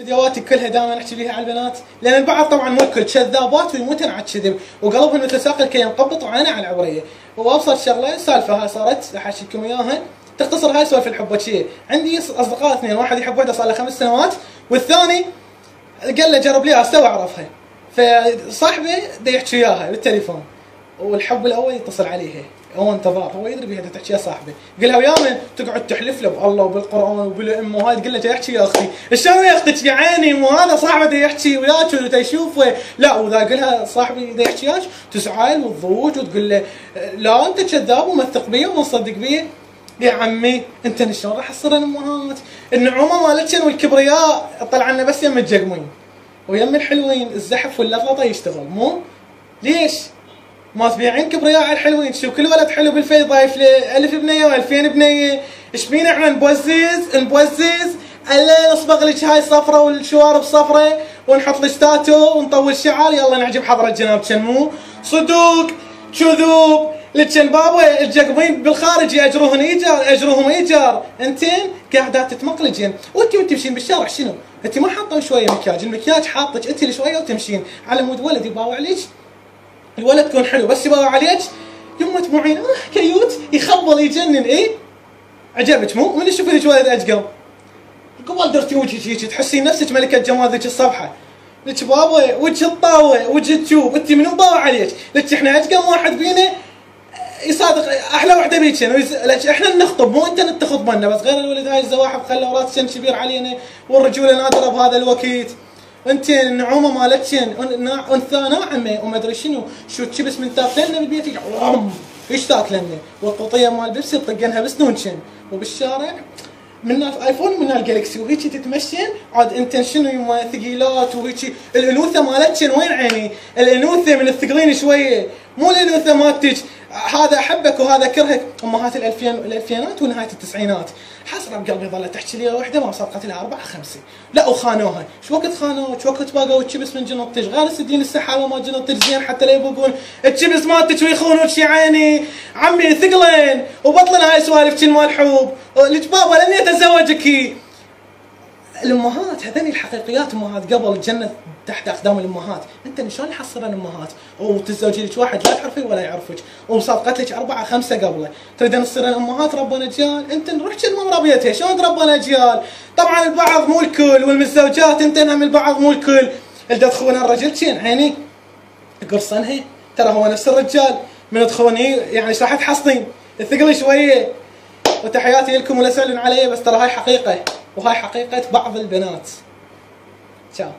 فيديوهاتي كلها دائما احكي بيها على البنات، لان البعض طبعا مو الكل كذابات ويموتن على الكذب وقلبهم مثل ساق الكي مقبط وعينه على العبريه. وابسط شغله سالفه هاي صارت احكيكم اياها تختصر هاي سوالف الحبوشيه. عندي اصدقاء اثنين، واحد يحب وحده صار له 5 سنوات والثاني قال له جرب لي استوى اعرفها. فصاحبي دا يحكي وياها بالتليفون والحب الاول يتصل عليها، هو انتظار، هو يدري بيها تحكي يا صاحبي، قال لها ويا من تقعد تحلف له بالله وبالقران وبالام وهاي، تقول له جاي يحكي يا اختي، شلون يا اختك يا عيني مو هذا صاحبه دا يحكي وياك ودا يشوفه، لا وذا قال لها صاحبي دا يحكي وياك تزعل وتضوج وتقول له لا انت كذاب وما تثق بيه وما تصدق بيه. يا عمي انت شلون راح تصير الامهات؟ النعومه مالتشن والكبرياء طلع لنا بس يم الجقمين ويم الحلوين، الزحف واللفظه يشتغل مو؟ ليش؟ ما تبيعين كبرياء على الحلوين، شوف كل ولد حلو بالفيض ضايف له 1000 بنيه و2000 بنيه، ايش بينا احنا نبوزز الا نصبغ لك هاي صفرة والشوارب صفرة ونحط لك تاتو ونطول شعر يلا نعجب حضرة جنابك مو؟ صدوق كذوب لكن بابا الجقمين بالخارج اجروهم ايجار، انتين قاعدات تتمقلجين وانتي تمشين بالشارع شنو؟ انتي ما حاطه شويه مكياج، المكياج حاطك انتي شويه وتمشين على مود ولد يباوع عليك، الولد تكون حلو بس يباوع عليك يمه تبوعين كيوت يخبل يجنن ايه؟ عجبك مو؟ من يشوف لك ولد اجقل؟ قبل درتي وجهك هيك تحسين نفسك ملكه جمال ذيك الصفحه. لك بابا وجه الطاوه وجه التوب، انت منو باوع عليك؟ لك احنا اجقل واحد بينا يصادق احلى وحده بيك، احنا نخطب مو انت تخطب لنا، بس غير الولد هاي الزواحف خلوا راسكن كبير علينا والرجوله نادره بهذا الوقت. انت النعومه مالتكن انثى ناعمه وما ادري شنو، شو تشبس من تاكلنا بالبيت ايش تاكلنا، والقطيه مال بيبسي تطقنها بسنونكن وبالشارع من ايفون من الجالكسي وهيك تتمشين عاد انت شنو يما ثقيلات وهيك. الانوثه مالتكن وين عيني؟ الانوثه من الثقلين شويه مو الانوثه مالتك هذا احبك وهذا كرهك. امهات الالفينات ونهايه التسعينات حسره بقلبي ظلت تحكي لي وحده ما صدقت لها 4 5 لا وخانوها. شو وقت خانوها؟ شو وقت باقوا تشبس من جنطتك؟ غير السدين السحابه ما جنطتك زين حتى لا يبقون التشبس مالتك ويخونوك يا عيني. عمي ثقلين وبطلنا هاي سوالف مال حب لك بابا لاني اتزوجك. الامهات هذني الحقيقيات، امهات قبل الجنه تحت اقدام الامهات. انت شلون يحصرن امهات وتتزوجي لك واحد لا تعرفيه ولا يعرفك وصادقت لك 4 5 قبله، تريدن تصيرن امهات ربنا اجيال؟ انت نروح كل ما ربيتها شلون تربنا اجيال؟ طبعا البعض مو الكل والمتزوجات انت هم البعض مو الكل اللي تخون الرجل كين عيني قرصنها ترى هو نفس الرجال من تخوني يعني ايش راح تحصلين؟ الثقل شويه. وتحياتي لكم ولا سألون علي بس ترى هاي حقيقه وهاي حقيقه بعض البنات. تشاو.